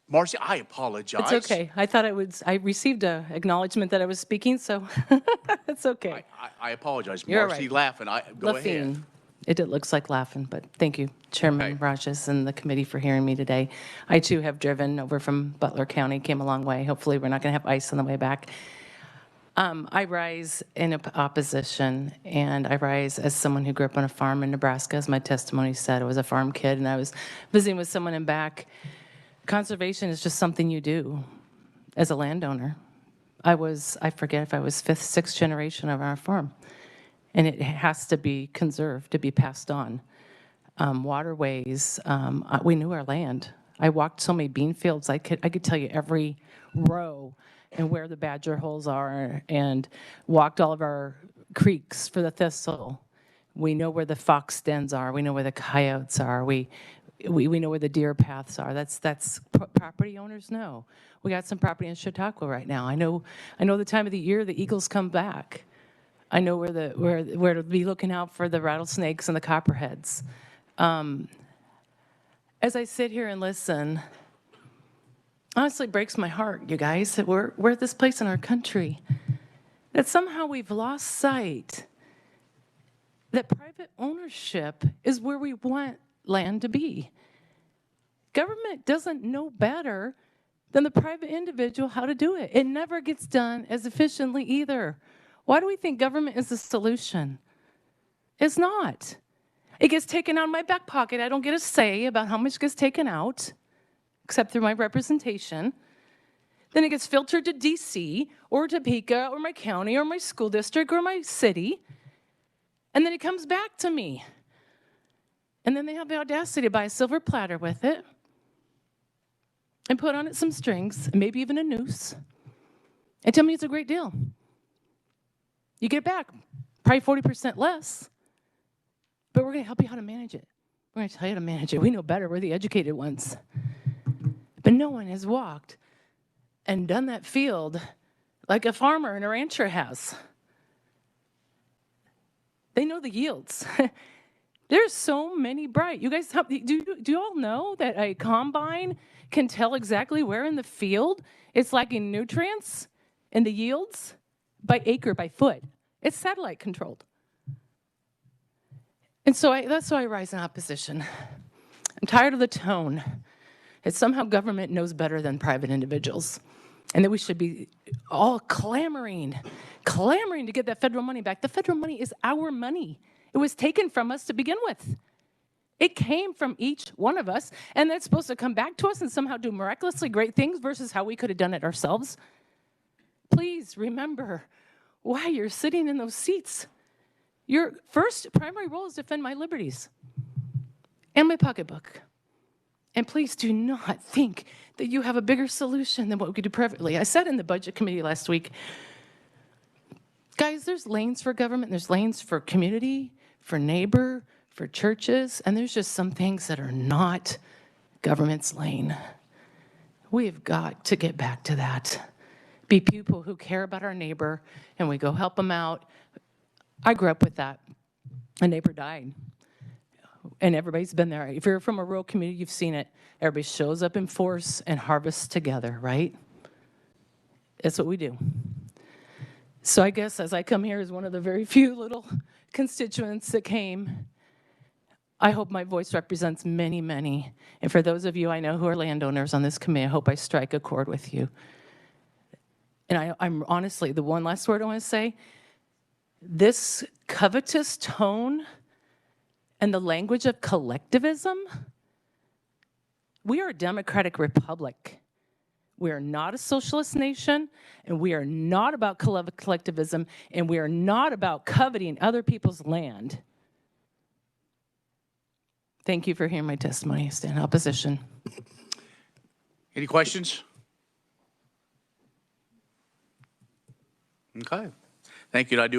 Marcy, I apologize. It's okay. I thought I received a acknowledgement that I was speaking, so it's okay. I apologize. You're Marcy right. laughing. Go ahead. Lafine. It looks like laughing, but thank you, Chairman Okay. Rajas and the committee for hearing me today. I too have driven over from Butler County, came a long way. Hopefully we're not going to have ice on the way back. I rise in opposition, and I rise as someone who grew up on a farm in Nebraska. As my testimony said, I was a farm kid, and I was visiting with someone in back. Conservation is just something you do as a landowner. I forget if I was 5th, 6th generation of our farm, and it has to be conserved, to be passed on. Waterways, we knew our land. I walked so many bean fields, I could tell you every row and where the badger holes are, and walked all of our creeks for the thistle. We know where the fox dens are. We know where the coyotes are. We know where the deer paths are. That's property owners know. We got some property in Chautauqua right now. I know the time of the year the eagles come back. I know where to be looking out for the rattlesnakes and the copperheads. As I sit here and listen, honestly, it breaks my heart, you guys, that we're at this place in our country that somehow we've lost sight that private ownership is where we want land to be. Government doesn't know better than the private individual how to do it. It never gets done as efficiently either. Why do we think government is the solution? It's not. It gets taken out of my back pocket. I don't get a say about how much gets taken out, except through my representation. Then it gets filtered to DC or Topeka or my county or my school district or my city. And then it comes back to me. And then they have the audacity to buy a silver platter with it and put on it some strings, maybe even a noose, and tell me it's a great deal. You get it back, probably 40% less, but we're going to help you how to manage it. We're going to tell you how to manage it. We know better. We're the educated ones. But no one has walked and done that field like a farmer and a rancher has. They know the yields. There's so many bright. You guys, do you all know that a combine can tell exactly where in the field it's lacking nutrients and the yields by acre, by foot? It's satellite controlled. And so that's why I rise in opposition. I'm tired of the tone that somehow government knows better than private individuals, and that we should be all clamoring to get that federal money back. The federal money is our money. It was taken from us to begin with. It came from each one of us, and it's supposed to come back to us and somehow do miraculously great things versus how we could have done it ourselves. Please remember why you're sitting in those seats. Your first primary role is to defend my liberties and my pocketbook. And please do not think that you have a bigger solution than what we could do privately. I said in the budget committee last week, guys, there's lanes for government, there's lanes for community, for neighbor, for churches, and there's just some things that are not government's lane. We've got to get back to that. Be people who care about our neighbor, and we go help them out. I grew up with that. A neighbor died, and everybody's been there. If you're from a rural community, you've seen it. Everybody shows up in force and harvests together, right? That's what we do. So I guess as I come here as one of the very few little constituents that came, I hope my voice represents many, many. And for those of you I know who are landowners on this committee, I hope I strike a chord with you. And I'm honestly, the one last word I want to say, this covetous tone and the language of collectivism, we are a democratic republic. We are not a socialist nation, and we are not about collectivism, and we are not about coveting other people's land. Thank you for hearing my testimony. I stand in opposition. Any questions? Okay. Thank you. I do